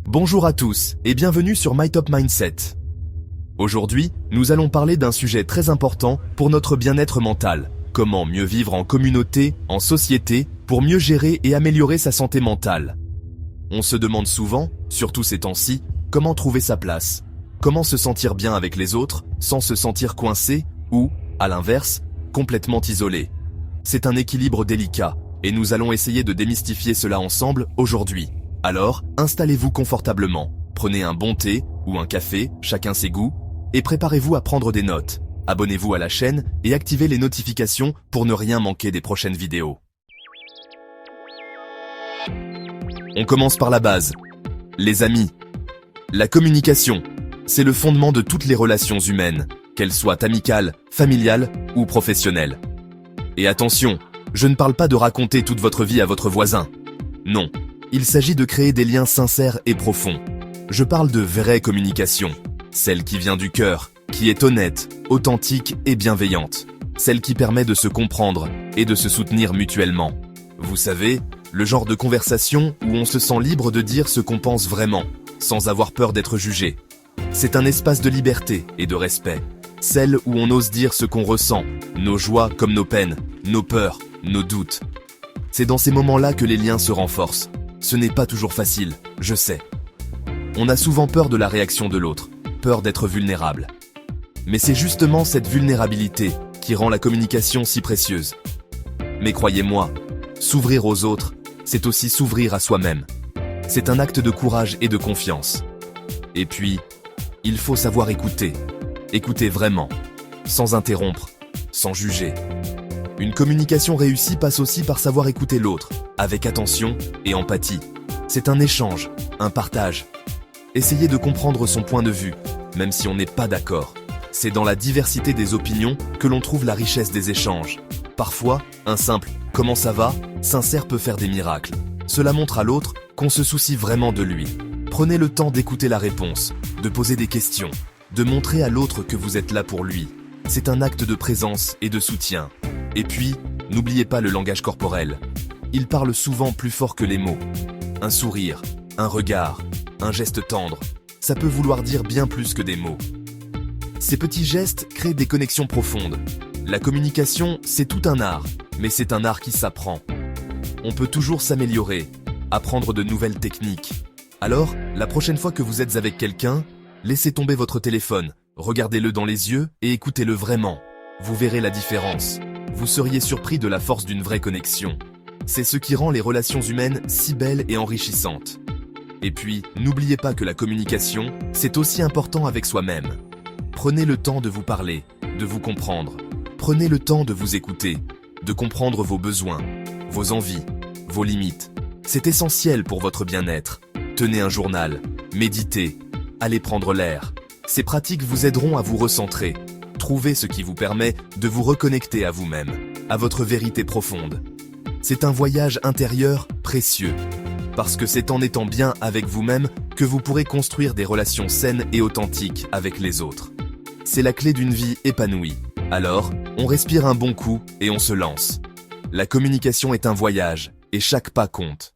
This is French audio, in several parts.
Bonjour à tous et bienvenue sur My Top Mindset. Aujourd'hui, nous allons parler d'un sujet très important pour notre bien-être mental. Comment mieux vivre en communauté, en société, pour mieux gérer et améliorer sa santé mentale. On se demande souvent, surtout ces temps-ci, comment trouver sa place. Comment se sentir bien avec les autres, sans se sentir coincé, ou, à l'inverse, complètement isolé. C'est un équilibre délicat, et nous allons essayer de démystifier cela ensemble aujourd'hui. Alors, installez-vous confortablement, prenez un bon thé ou un café, chacun ses goûts, et préparez-vous à prendre des notes. Abonnez-vous à la chaîne et activez les notifications pour ne rien manquer des prochaines vidéos. On commence par la base. Les amis. La communication, c'est le fondement de toutes les relations humaines, qu'elles soient amicales, familiales ou professionnelles. Et attention, je ne parle pas de raconter toute votre vie à votre voisin. Non, il s'agit de créer des liens sincères et profonds. Je parle de vraie communication, celle qui vient du cœur, qui est honnête, authentique et bienveillante. Celle qui permet de se comprendre et de se soutenir mutuellement. Vous savez, le genre de conversation où on se sent libre de dire ce qu'on pense vraiment, sans avoir peur d'être jugé. C'est un espace de liberté et de respect. Celle où on ose dire ce qu'on ressent, nos joies comme nos peines, nos peurs, nos doutes. C'est dans ces moments-là que les liens se renforcent. Ce n'est pas toujours facile, je sais. On a souvent peur de la réaction de l'autre, peur d'être vulnérable. Mais c'est justement cette vulnérabilité qui rend la communication si précieuse. Mais croyez-moi, s'ouvrir aux autres, c'est aussi s'ouvrir à soi-même. C'est un acte de courage et de confiance. Et puis, il faut savoir écouter. Écouter vraiment, sans interrompre, sans juger. Une communication réussie passe aussi par savoir écouter l'autre, avec attention et empathie. C'est un échange, un partage. Essayez de comprendre son point de vue, même si on n'est pas d'accord. C'est dans la diversité des opinions que l'on trouve la richesse des échanges. Parfois, un simple « comment ça va ?» sincère peut faire des miracles. Cela montre à l'autre qu'on se soucie vraiment de lui. Prenez le temps d'écouter la réponse, de poser des questions, de montrer à l'autre que vous êtes là pour lui. C'est un acte de présence et de soutien. Et puis, n'oubliez pas le langage corporel. Il parle souvent plus fort que les mots. Un sourire, un regard, un geste tendre, ça peut vouloir dire bien plus que des mots. Ces petits gestes créent des connexions profondes. La communication, c'est tout un art, mais c'est un art qui s'apprend. On peut toujours s'améliorer, apprendre de nouvelles techniques. Alors, la prochaine fois que vous êtes avec quelqu'un, laissez tomber votre téléphone, regardez-le dans les yeux et écoutez-le vraiment. Vous verrez la différence. Vous seriez surpris de la force d'une vraie connexion. C'est ce qui rend les relations humaines si belles et enrichissantes. Et puis, n'oubliez pas que la communication, c'est aussi important avec soi-même. Prenez le temps de vous parler, de vous comprendre. Prenez le temps de vous écouter, de comprendre vos besoins, vos envies, vos limites. C'est essentiel pour votre bien-être. Tenez un journal, méditez, allez prendre l'air. Ces pratiques vous aideront à vous recentrer. Trouvez ce qui vous permet de vous reconnecter à vous-même, à votre vérité profonde. C'est un voyage intérieur précieux, parce que c'est en étant bien avec vous-même que vous pourrez construire des relations saines et authentiques avec les autres. C'est la clé d'une vie épanouie. Alors, on respire un bon coup et on se lance. La communication est un voyage, et chaque pas compte.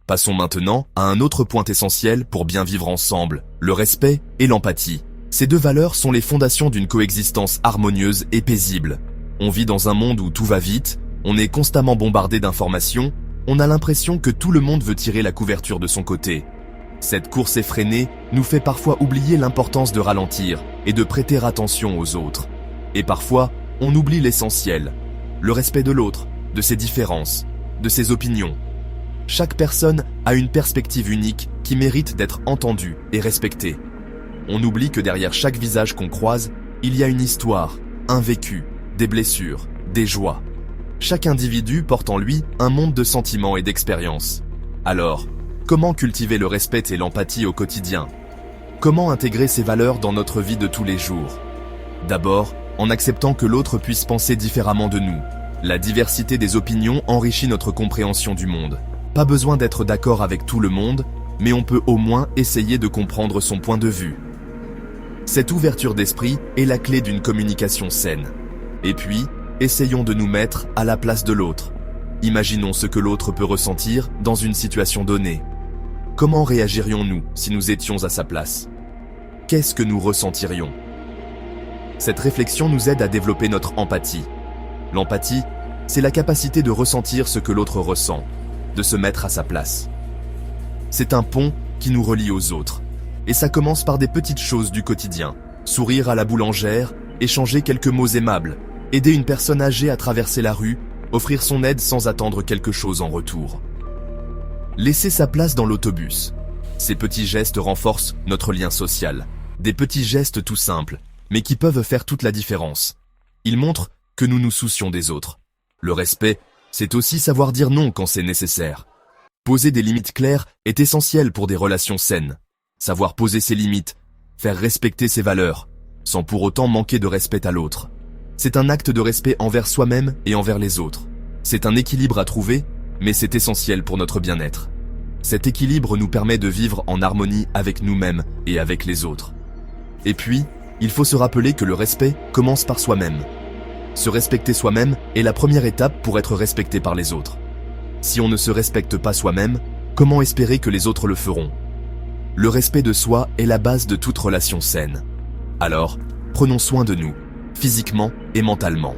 Passons maintenant à un autre point essentiel pour bien vivre ensemble, le respect et l'empathie. Ces deux valeurs sont les fondations d'une coexistence harmonieuse et paisible. On vit dans un monde où tout va vite, on est constamment bombardé d'informations, on a l'impression que tout le monde veut tirer la couverture de son côté. Cette course effrénée nous fait parfois oublier l'importance de ralentir et de prêter attention aux autres. Et parfois, on oublie l'essentiel, le respect de l'autre, de ses différences, de ses opinions. Chaque personne a une perspective unique qui mérite d'être entendue et respectée. On oublie que derrière chaque visage qu'on croise, il y a une histoire, un vécu, des blessures, des joies. Chaque individu porte en lui un monde de sentiments et d'expériences. Alors, comment cultiver le respect et l'empathie au quotidien? Comment intégrer ces valeurs dans notre vie de tous les jours? D'abord, en acceptant que l'autre puisse penser différemment de nous. La diversité des opinions enrichit notre compréhension du monde. Pas besoin d'être d'accord avec tout le monde, mais on peut au moins essayer de comprendre son point de vue. Cette ouverture d'esprit est la clé d'une communication saine. Et puis, essayons de nous mettre à la place de l'autre. Imaginons ce que l'autre peut ressentir dans une situation donnée. Comment réagirions-nous si nous étions à sa place? Qu'est-ce que nous ressentirions? Cette réflexion nous aide à développer notre empathie. L'empathie, c'est la capacité de ressentir ce que l'autre ressent, de se mettre à sa place. C'est un pont qui nous relie aux autres. Et ça commence par des petites choses du quotidien. Sourire à la boulangère, échanger quelques mots aimables, aider une personne âgée à traverser la rue, offrir son aide sans attendre quelque chose en retour. Laisser sa place dans l'autobus. Ces petits gestes renforcent notre lien social. Des petits gestes tout simples, mais qui peuvent faire toute la différence. Ils montrent que nous nous soucions des autres. Le respect, c'est aussi savoir dire non quand c'est nécessaire. Poser des limites claires est essentiel pour des relations saines. Savoir poser ses limites, faire respecter ses valeurs, sans pour autant manquer de respect à l'autre. C'est un acte de respect envers soi-même et envers les autres. C'est un équilibre à trouver, mais c'est essentiel pour notre bien-être. Cet équilibre nous permet de vivre en harmonie avec nous-mêmes et avec les autres. Et puis, il faut se rappeler que le respect commence par soi-même. Se respecter soi-même est la première étape pour être respecté par les autres. Si on ne se respecte pas soi-même, comment espérer que les autres le feront? Le respect de soi est la base de toute relation saine. Alors, prenons soin de nous, physiquement et mentalement.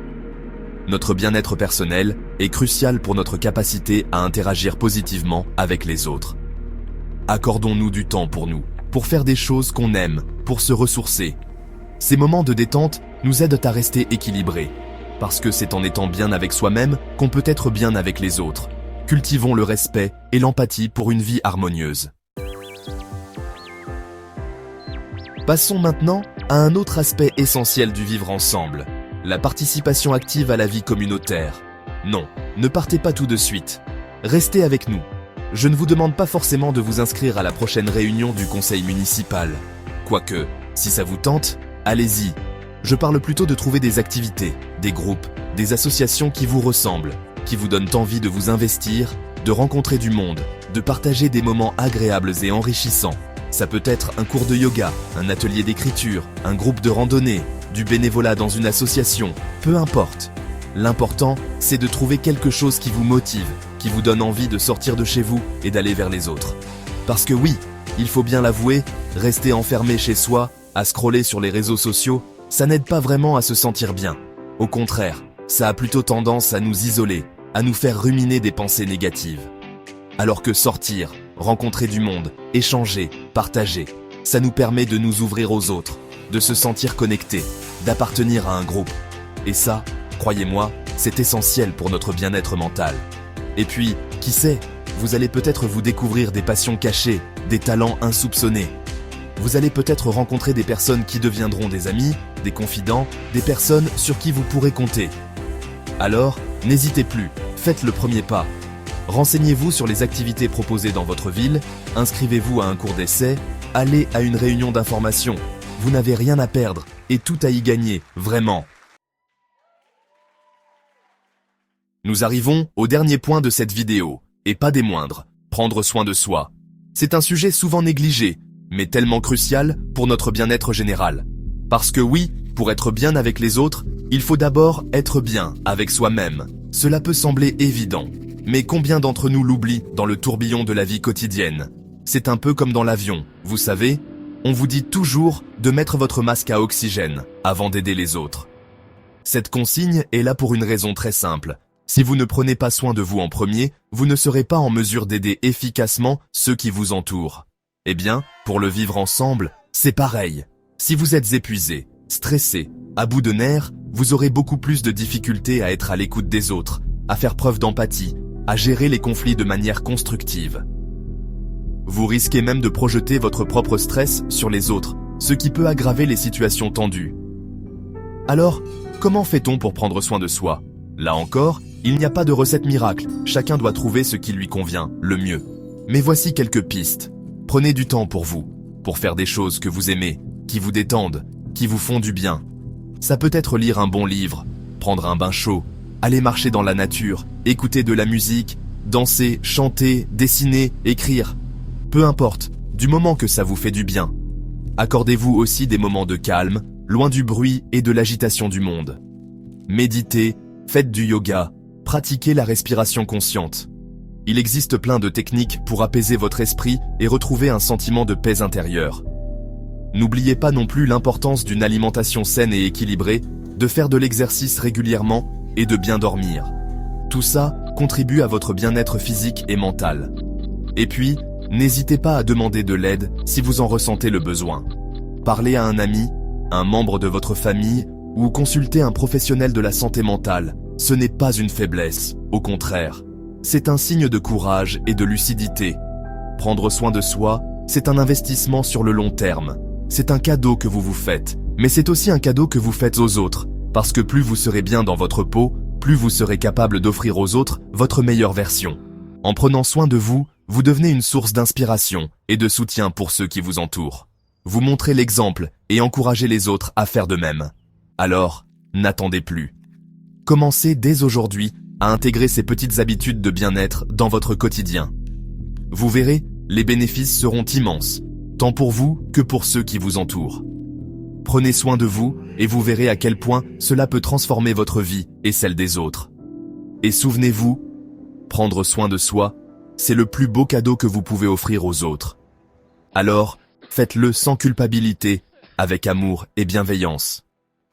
Notre bien-être personnel est crucial pour notre capacité à interagir positivement avec les autres. Accordons-nous du temps pour nous, pour faire des choses qu'on aime, pour se ressourcer. Ces moments de détente nous aident à rester équilibrés, parce que c'est en étant bien avec soi-même qu'on peut être bien avec les autres. Cultivons le respect et l'empathie pour une vie harmonieuse. Passons maintenant à un autre aspect essentiel du vivre ensemble, la participation active à la vie communautaire. Non, ne partez pas tout de suite. Restez avec nous. Je ne vous demande pas forcément de vous inscrire à la prochaine réunion du conseil municipal. Quoique, si ça vous tente, allez-y. Je parle plutôt de trouver des activités, des groupes, des associations qui vous ressemblent, qui vous donnent envie de vous investir, de rencontrer du monde, de partager des moments agréables et enrichissants. Ça peut être un cours de yoga, un atelier d'écriture, un groupe de randonnée, du bénévolat dans une association, peu importe. L'important, c'est de trouver quelque chose qui vous motive, qui vous donne envie de sortir de chez vous et d'aller vers les autres. Parce que oui, il faut bien l'avouer, rester enfermé chez soi, à scroller sur les réseaux sociaux, ça n'aide pas vraiment à se sentir bien. Au contraire, ça a plutôt tendance à nous isoler, à nous faire ruminer des pensées négatives. Alors que sortir, rencontrer du monde, échanger, partager, ça nous permet de nous ouvrir aux autres, de se sentir connectés, d'appartenir à un groupe. Et ça, croyez-moi, c'est essentiel pour notre bien-être mental. Et puis, qui sait, vous allez peut-être vous découvrir des passions cachées, des talents insoupçonnés. Vous allez peut-être rencontrer des personnes qui deviendront des amis, des confidents, des personnes sur qui vous pourrez compter. Alors, n'hésitez plus, faites le premier pas. Renseignez-vous sur les activités proposées dans votre ville, inscrivez-vous à un cours d'essai, allez à une réunion d'information. Vous n'avez rien à perdre et tout à y gagner, vraiment. Nous arrivons au dernier point de cette vidéo, et pas des moindres, prendre soin de soi. C'est un sujet souvent négligé, mais tellement crucial pour notre bien-être général. Parce que oui, pour être bien avec les autres, il faut d'abord être bien avec soi-même. Cela peut sembler évident, mais combien d'entre nous l'oublient dans le tourbillon de la vie quotidienne? C'est un peu comme dans l'avion, vous savez, on vous dit toujours de mettre votre masque à oxygène avant d'aider les autres. Cette consigne est là pour une raison très simple. Si vous ne prenez pas soin de vous en premier, vous ne serez pas en mesure d'aider efficacement ceux qui vous entourent. Eh bien, pour le vivre ensemble, c'est pareil. Si vous êtes épuisé, stressé, à bout de nerfs, vous aurez beaucoup plus de difficultés à être à l'écoute des autres, à faire preuve d'empathie, à gérer les conflits de manière constructive. Vous risquez même de projeter votre propre stress sur les autres, ce qui peut aggraver les situations tendues. Alors, comment fait-on pour prendre soin de soi? Là encore, il n'y a pas de recette miracle, chacun doit trouver ce qui lui convient le mieux. Mais voici quelques pistes. Prenez du temps pour vous, pour faire des choses que vous aimez, qui vous détendent, qui vous font du bien. Ça peut être lire un bon livre, prendre un bain chaud, aller marcher dans la nature, écouter de la musique, danser, chanter, dessiner, écrire. Peu importe, du moment que ça vous fait du bien. Accordez-vous aussi des moments de calme, loin du bruit et de l'agitation du monde. Méditez, faites du yoga, Pratiquez la respiration consciente. Il existe plein de techniques pour apaiser votre esprit et retrouver un sentiment de paix intérieure. N'oubliez pas non plus l'importance d'une alimentation saine et équilibrée, de faire de l'exercice régulièrement et de bien dormir. Tout ça contribue à votre bien-être physique et mental. Et puis, n'hésitez pas à demander de l'aide si vous en ressentez le besoin. Parlez à un ami, un membre de votre famille ou consultez un professionnel de la santé mentale. Ce n'est pas une faiblesse, au contraire. C'est un signe de courage et de lucidité. Prendre soin de soi, c'est un investissement sur le long terme. C'est un cadeau que vous vous faites, mais c'est aussi un cadeau que vous faites aux autres, parce que plus vous serez bien dans votre peau, plus vous serez capable d'offrir aux autres votre meilleure version. En prenant soin de vous, vous devenez une source d'inspiration et de soutien pour ceux qui vous entourent. Vous montrez l'exemple et encouragez les autres à faire de même. Alors, n'attendez plus. Commencez dès aujourd'hui à intégrer ces petites habitudes de bien-être dans votre quotidien. Vous verrez, les bénéfices seront immenses, tant pour vous que pour ceux qui vous entourent. Prenez soin de vous et vous verrez à quel point cela peut transformer votre vie et celle des autres. Et souvenez-vous, prendre soin de soi, c'est le plus beau cadeau que vous pouvez offrir aux autres. Alors, faites-le sans culpabilité, avec amour et bienveillance.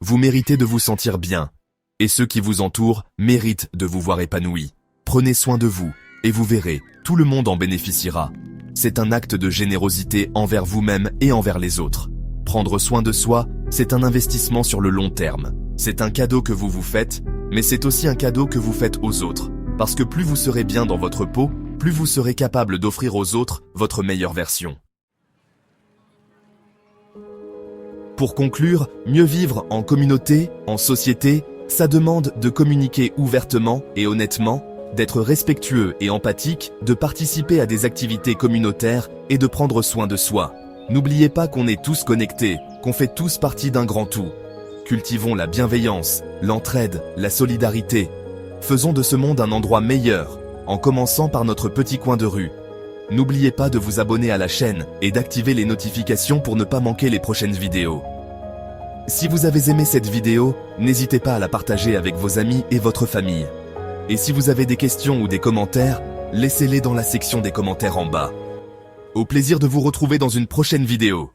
Vous méritez de vous sentir bien. Et ceux qui vous entourent méritent de vous voir épanoui. Prenez soin de vous, et vous verrez, tout le monde en bénéficiera. C'est un acte de générosité envers vous-même et envers les autres. Prendre soin de soi, c'est un investissement sur le long terme. C'est un cadeau que vous vous faites, mais c'est aussi un cadeau que vous faites aux autres. Parce que plus vous serez bien dans votre peau, plus vous serez capable d'offrir aux autres votre meilleure version. Pour conclure, mieux vivre en communauté, en société, ça demande de communiquer ouvertement et honnêtement, d'être respectueux et empathique, de participer à des activités communautaires et de prendre soin de soi. N'oubliez pas qu'on est tous connectés, qu'on fait tous partie d'un grand tout. Cultivons la bienveillance, l'entraide, la solidarité. Faisons de ce monde un endroit meilleur, en commençant par notre petit coin de rue. N'oubliez pas de vous abonner à la chaîne et d'activer les notifications pour ne pas manquer les prochaines vidéos. Si vous avez aimé cette vidéo, n'hésitez pas à la partager avec vos amis et votre famille. Et si vous avez des questions ou des commentaires, laissez-les dans la section des commentaires en bas. Au plaisir de vous retrouver dans une prochaine vidéo.